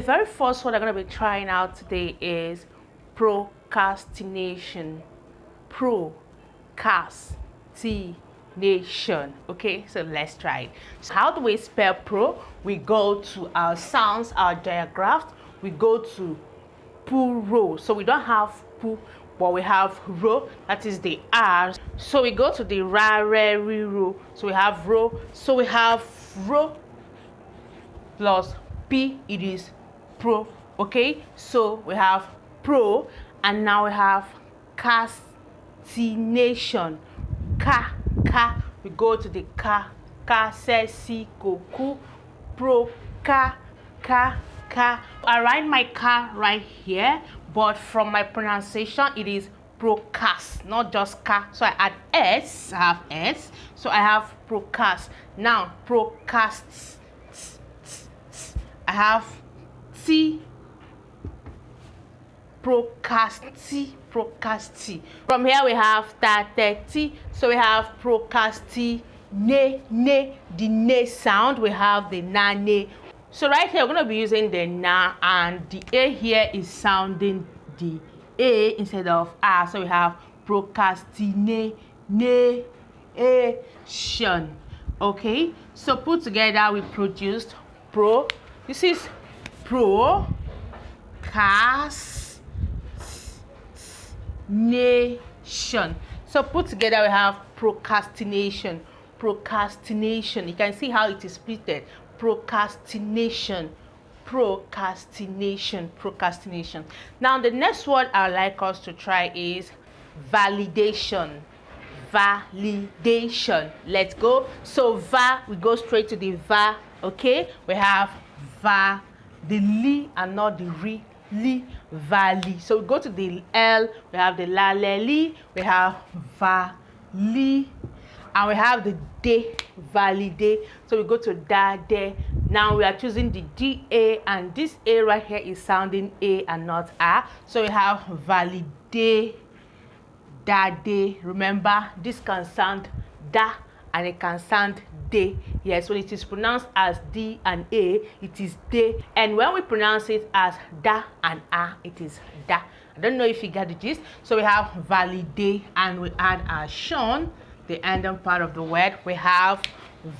very first one I'm going to be trying out today is procrastination. Procrastination. Okay, so let's try it. So how do we spell pro? We go to our sounds, our diagraph. We go to pro. So we don't have pu, but we have ro. That is the R. So we go to the ra, re, ri, ro. So we have ro. So we have ro plus p. It is pro. Okay, so we have pro, and now we have castination. Ka. We go to the ka. Ka, se, si, ko, ku. Pro, ka. I write my ka right here, but from my pronunciation it is procast, not just ka. So I add s. I have s. So I have procast. Now procast. I have t. Procasti. From here we have t. So we have procasti. Ne. The ne sound. We have the na ne. So right here we're going to be using the na, and the a here is sounding the a instead of a. So we have procrastination. Okay, so put together we produced pro. This is procrastination. So put together we have procrastination. You can see how it is splitted. Procrastination. Now the next word I would like us to try is validation. Let's go. So va, we go straight to the va. Okay, we have va, the li and not the ri. Li, valley. So we go to the l, we have the la, le, li, we have va, li, and we have the de, valide. So we go to da, de. Now we are choosing the da, and this a right here is sounding a and not a. So we have valide, da, de. Remember, this can sound da and it can sound de. Yes, when it is pronounced as d and a, it is de, and when we pronounce it as da and a, it is da. I don't know if you get the gist. So we have valide, and we add our shon, the ending part of the word. We have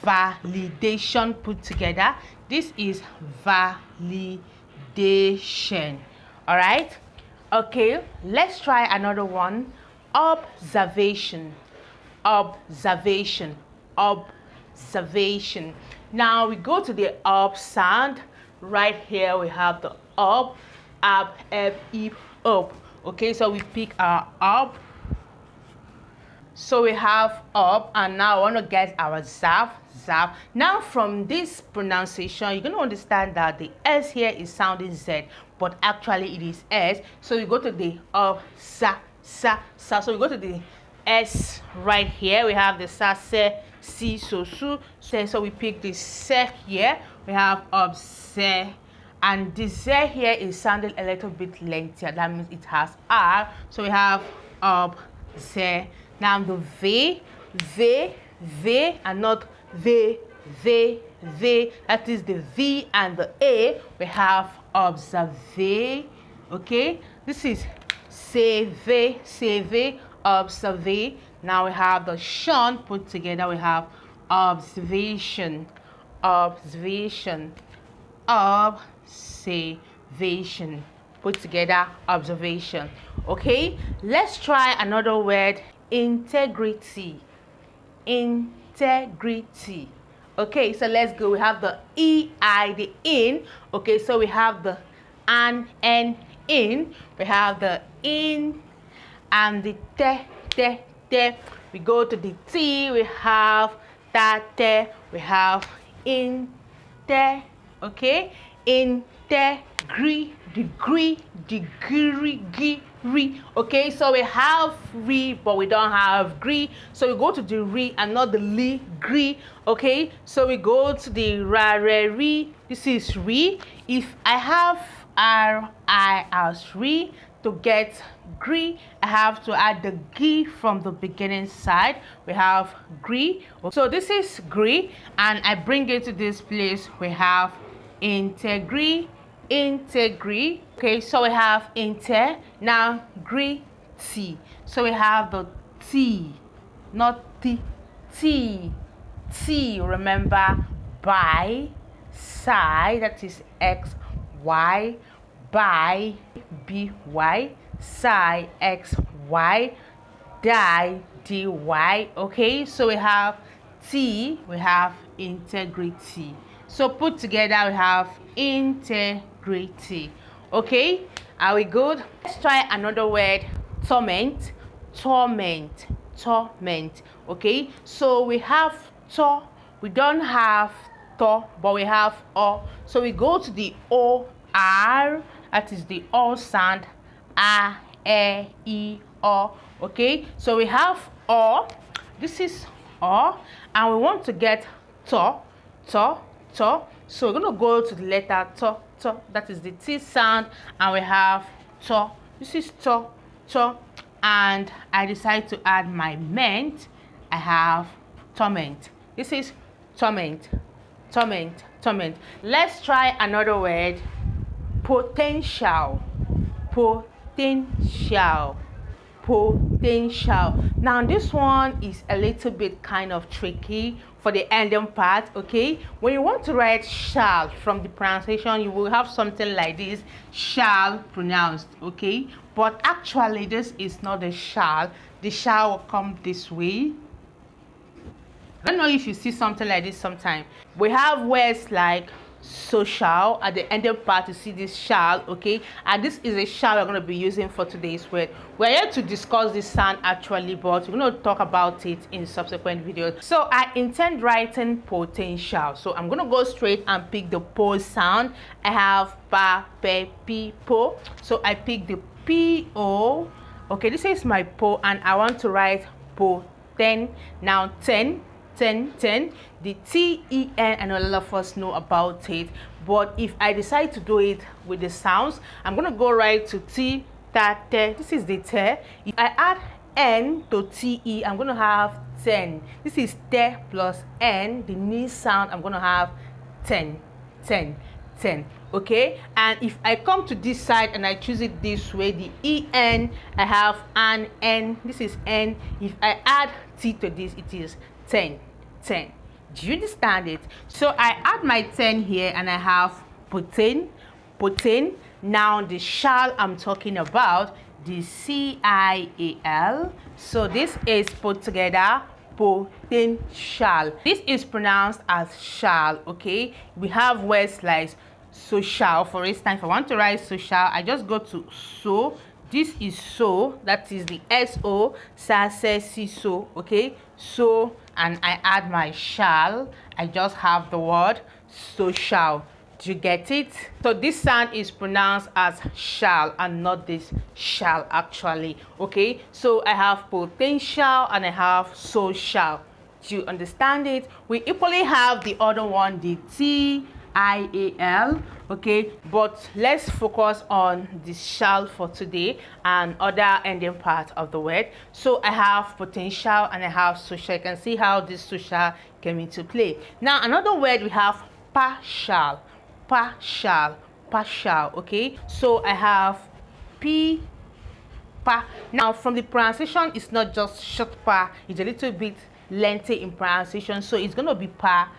validation put together. This is validation. All right, okay, let's try another one. Observation. Now we go to the up sound. Right here we have the up, up, up. Okay, so we pick our up. So we have up, and now I want to get our zap. Now from this pronunciation, you're going to understand that the s here is sounding z, but actually it is s. So you go to the up, sa. So we go to the s right here. We have the sa, se, si, so, su. So we pick the se here. We have up, se, and the z here is sounding a little bit lengthier. That means it has r. So we have up, ze. Now the v, and not v. That is the v and the a. We have observe. Okay, this is save, observe. Now we have the shun put together. We have observation, put together, observation. Okay, let's try another word. Integrity. Okay, so let's go. We have the ei, the in. Okay, so we have the an, in. We have the in and the te. We go to the t. We have tate. We have in te. Okay, degree. Okay, so we have re, but we don't have gri. So we go to the re and not the li, gri. Okay, so we go to the ra, re, ri. This is re. If I have r, I as re, to get gri, I have to add the gi from the beginning side. We have gri. So this is gri, and I bring it to this place. We have integrity. integrity. Okay, so we have inter, now gritty. So we have the T, not T, T, T. Remember, by, side, that is X, Y, by, B, Y, side, X, Y, die, dy. Okay, so we have T, we have integrity. So put together we have integrity. Okay, are we good? Let's try another word. Torment, torment, torment. Okay, so we have to, we don't have to, but we have o. So we go to the o r, that is the o sound, a, e, o. Okay, so we have o, this is o, and we want to get to, to. So we're going to go to the letter to, that is the T sound, and we have to, this is to, and I decide to add my ment. I have torment, this is torment, torment, torment. Let's try another word. Potential, potential, potential. Now this one is a little bit kind of tricky for the ending part. Okay, when you want to write shall from the pronunciation, you will have something like this, shall pronounced. Okay, but actually this is not a shall. The shall will come this way. I don't know if you see something like this sometime. We have words like social at the ending part. You see this shall. Okay, and this is a shall we're going to be using for today's word. We're here to discuss this sound actually, but we're going to talk about it in subsequent videos. So I intend writing potential, so I'm going to go straight and pick the po sound. I have pa, pe, pi, po, so I pick the po. Okay, this is my po, and I want to write po 10. Now 10, the ten, and a lot of us know about it, but if I decide to do it with the sounds, I'm gonna go right to t, ta, te. This is the te. If I add n to te, I'm gonna have 10. This is te plus n, the ni sound. I'm gonna have 10. Okay, and if I come to this side and I choose it this way, the en, I have an n. This is n. If I add t to this, it is 10. Do you understand it? So I add my 10 here, and I have poten. Now the shall I'm talking about, the cial. So this is put together, potential. This is pronounced as shall. Okay, we have words like social. For instance, if I want to write social, I just go to so. This is so, that is the so, sa, se, si, so. Okay, so, and I add my shall. I just have the word social. Do you get it? So this sound is pronounced as shall and not this shall actually. Okay, so I have potential and I have social. Do you understand it? We equally have the other one, the TIAL. Okay, but let's focus on the shall for today and other ending part of the word. So I have potential and I have social. You can see how this social came into play. Now another word, we have partial. Okay, so I have p, pa. Now from the pronunciation, it's not just short pa, it's a little bit lengthy in pronunciation, so it's going to be pa.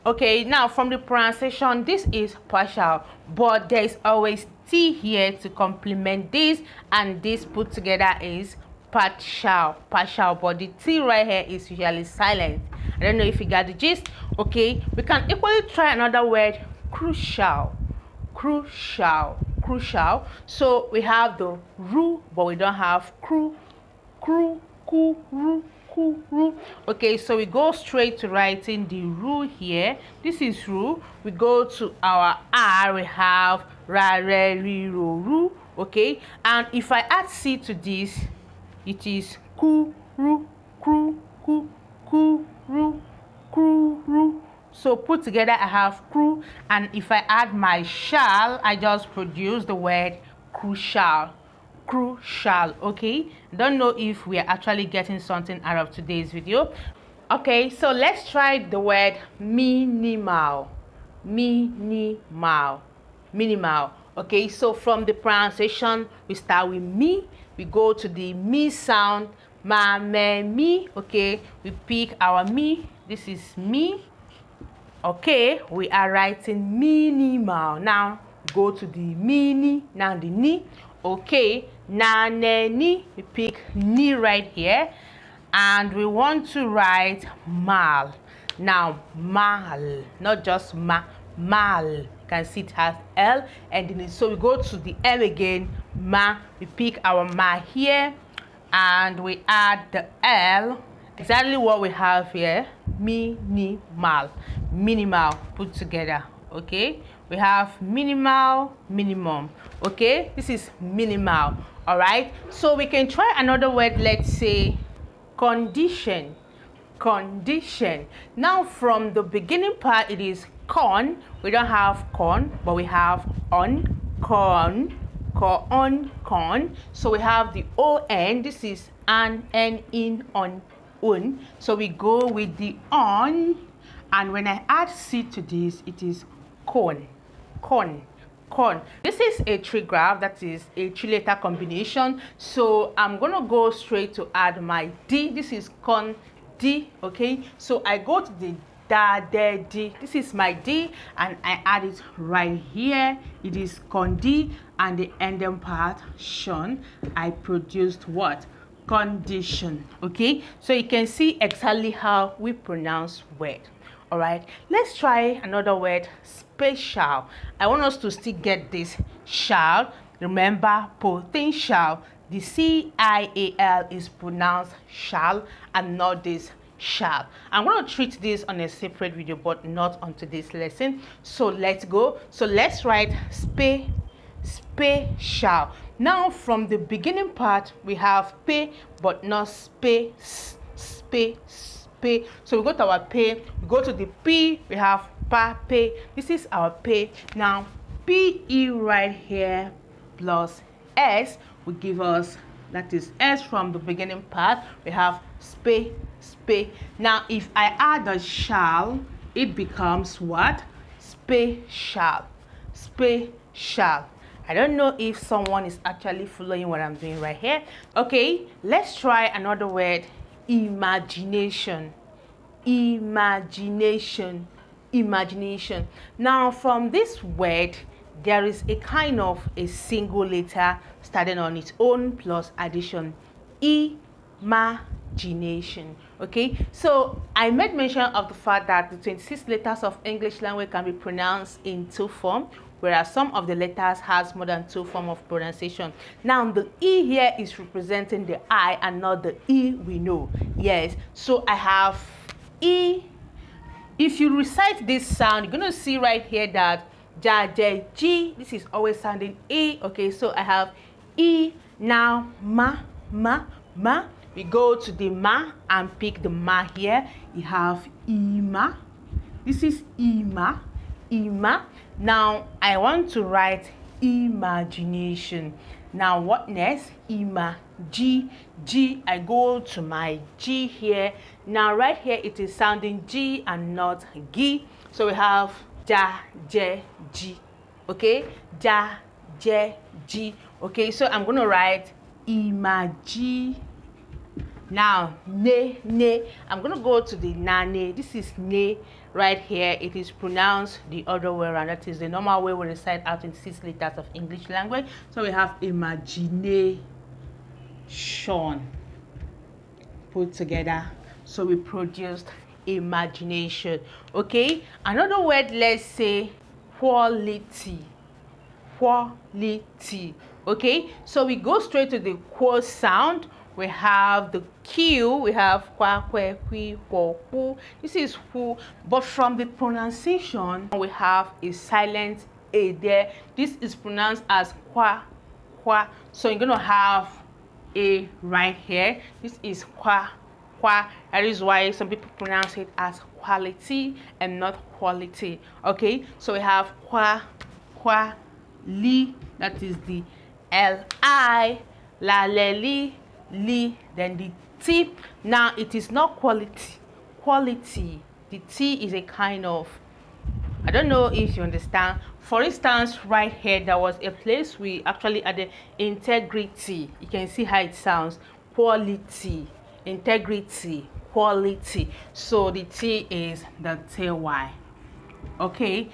Okay, now from the pronunciation, this is partial, but there is always t here to complement this, and this put together is partial, but the t right here is usually silent. I don't know if you got the gist. Okay, we can equally try another word, crucial. So we have the ru, but we don't have ru. Okay, so we go straight to writing the ru here. This is ru. We go to our r, we have ra, re, ri, ro, ru. Okay, and if I add c to this, it is ku, ru. So put together I have crew, and if I add my shall, I just produce the word crucial. Okay, don't know if we are actually getting something out of today's video. Okay, so let's try the word minimal. minimal, minimal. Okay, so from the pronunciation, we start with me, we go to the me sound, ma, me, me. Okay, we pick our me, this is me. Okay, we are writing minimal. Now go to the mini, now the ni. Okay, na, ne, ni, we pick ni right here, and we want to write mal. Now mal, not just ma, mal. You can see it has L, and then so we go to the M again, ma. We pick our ma here, and we add the L. Exactly what we have here, minimal, minimal put together. Okay, we have minimal, minimum. Okay, this is minimal. All right, so we can try another word. Let's say condition, condition. Now from the beginning part, it is con. We don't have con, but we have on, con, con. So we have the on. This is an, in, on, un. So we go with the on, and when I add c to this, it is con, con, con. This is a trigraph, that is a three-letter combination. So I'm gonna go straight to add my d. This is con d. Okay, so I go to the da, de, d. This is my d, and I add it right here. It is con d, and the ending part shun. I produced what? Condition. Okay, so you can see exactly how we pronounce word. All right, let's try another word, spatial. I want us to still get this shall. Remember, potential. The C-I-A-L is pronounced shall and not this shall. I'm going to treat this on a separate video, but not on today's lesson. So let's go. So let's write spatial. Now from the beginning part, we have pay, but not space, space. Pay. So we go to our pay, we go to the P, we have pa, pay. This is our pay. Now PE right here plus S will give us, that is S from the beginning part. We have spe, spe. Now if I add a shall, it becomes what? Spatial, spatial. I don't know if someone is actually following what I'm doing right here. Okay, let's try another word, imagination, imagination, imagination. Now from this word, there is a kind of a single letter starting on its own plus addition, imagination. Okay, so I made mention of the fact that the 26 letters of English language can be pronounced in two forms, whereas some of the letters has more than two forms of pronunciation. Now the E here is representing the I and not the E we know. Yes, so I have E. If you recite this sound, you're going to see right here that ja, j, g, this is always sounding E. Okay, so I have E. Now ma, ma, ma. We go to the ma and pick the ma here. You have ima. This is ima, ima. Now I want to write imagination. Now what next? Ima, G, G. I go to my G here. Now right here it is sounding G and not G. So we have ja, je, G. Okay, ja, je, G. Okay, so I'm gonna write imagi. Now ne, ne. I'm gonna go to the nane. This is ne right here. It is pronounced the other way around. That is the normal way we recite out in 6 letters of English language. So we have imagination put together. So we produced imagination. Okay, another word, let's say quality, quality. Okay, so we go straight to the q sound. We have the Q, we have kwa, kwe, kwi, ko, ku. This is who, but from the pronunciation, we have a silent A there. This is pronounced as kwa, kwa. So you're going to have A right here. This is kwa, kwa. That is why some people pronounce it as quality and not quality. Okay, so we have kwa, kwa, li. That is the L-I, la, le, li, li, then the T. Now it is not quality, quality. The T is a kind of I don't know if you understand. For instance, right here, there was a place we actually added integrity. You can see how it sounds. Quality, integrity, quality. So the T is the TY. Okay,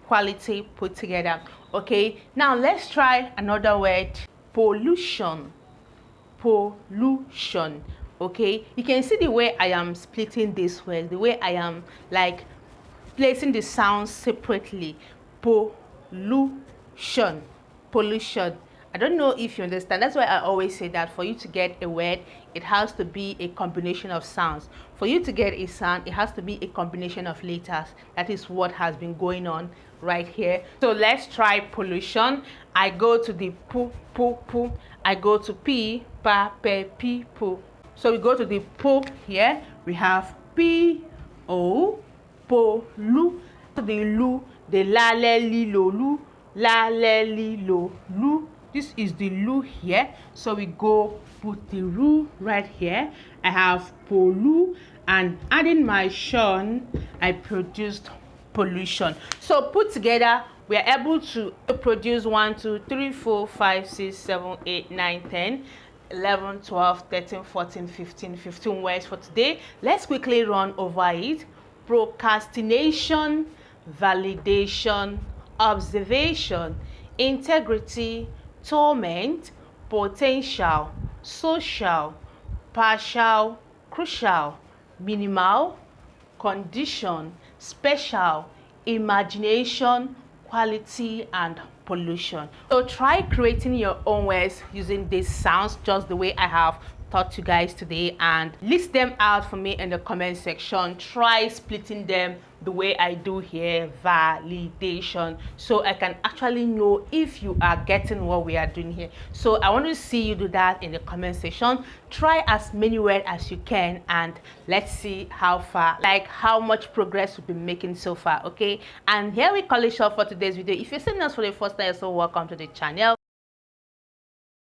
quality put together. Okay, now let's try another word. Pollution. Pollution. Okay, you can see the way I am splitting this word, the way I am like placing the sounds separately. Pollution. Pollution. I don't know if you understand. That's why I always say that for you to get a word, it has to be a combination of sounds. For you to get a sound, it has to be a combination of letters. That is what has been going on right here. So let's try pollution. I go to the pu. I go to p, pa, pe, pi, pu. So we go to the pu here. We have p, o, po, lu. The lu, the la, le, li, lo, lu, la, le, li, lo, lu. This is the lu here. So we go put the ru right here. I have polu, and adding my shun, I produced pollution. So put together, we are able to produce 1, 2, 3, 4, 5, 6, 7, 8, 9, 10, 11, 12, 13, 14, 15 words for today. Let's quickly run over it. Procrastination, validation, observation, integrity, torment, potential, social, partial, crucial, minimal, condition, special, imagination, quality, and pollution. So try creating your own words using these sounds just the way I have taught you guys today, and list them out for me in the comment section. Try splitting them the way I do here, validation, so I can actually know if you are getting what we are doing here. So I want to see you do that in the comment section. Try as many words as you can, and let's see how far, like how much progress we've been making so far. Okay, and here we call it short for today's video. If you're seeing us for the first time, so welcome to the channel.